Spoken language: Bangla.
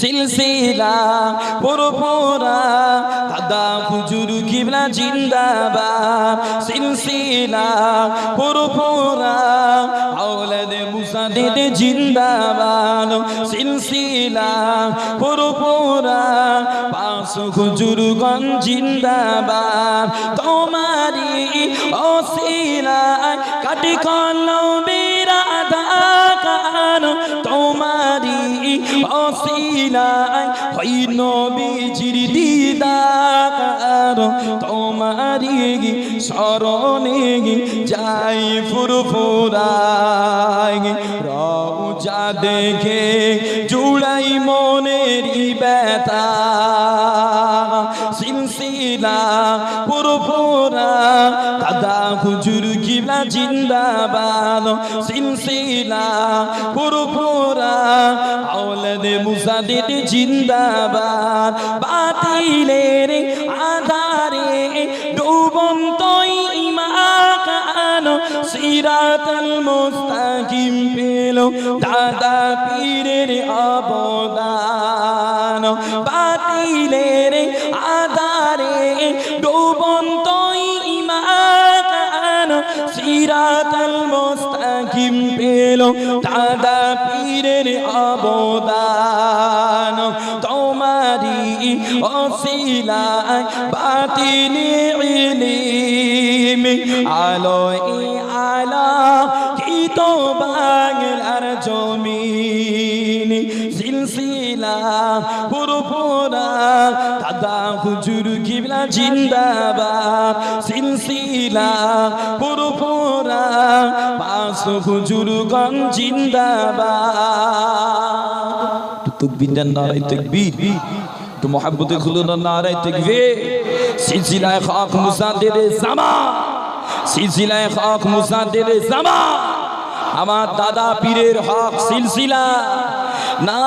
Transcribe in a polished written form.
সিলসিলা পুরপুরা দাদা হুজুর কিবলা জিন্দাবাদ সিলসিলা পুরপুরা আওলাদে মুসাদ্দিদ জিন্দাবাদ সিলসিলা পুরপুরা পাঁচ হুজুরগণ জিন্দাবাদ তোমারি ওসিলায় কাটি কলমের আধার তোমারি ওসিলায় হই নবীজির দিদার তোমারি শরণে যাই ফুরফুরায় রওজা দেখে জুড়াই মনের ব্যথা সিলসিলা পুরপুরা দাদা হুজুর কিবলা জিন্দাবাদ সিলসিলা পুরপুরা আওলাদে মুসাদ্দিদ জিন্দাবাদ বাতিলের আধারে ডুবন্ত ঈমান সিরাতাল মুস্তাকিম পেল দাদা পীরের অবদান বাতিলের আধারে ডুবন্ত ঈমান সিরাতাল মুস্তাকিম পেল দাদা পীরের অবদান তোমারি ওসিলায় বাতিলের ইলম আলোয় আলা কি তো বাংলার জমিন সিলসিলা পুরপুরা দাদা হুজুর কিবলা জিন্দাবাদ সিলসিলা পুরপুরা পাঁচ হুজুরগণ জিন্দাবাদ তাকবীর নারায়ে তাকবীর তো মোহাব্বতে খুলুন নারায়ে তাকবীর সিলসিলায়ে খাক মুসাদ্দিদ জামান সিলসিলায়ে খাক মুসাদ্দিদ জামান আমার দাদা পীরের হক সিলসিলা না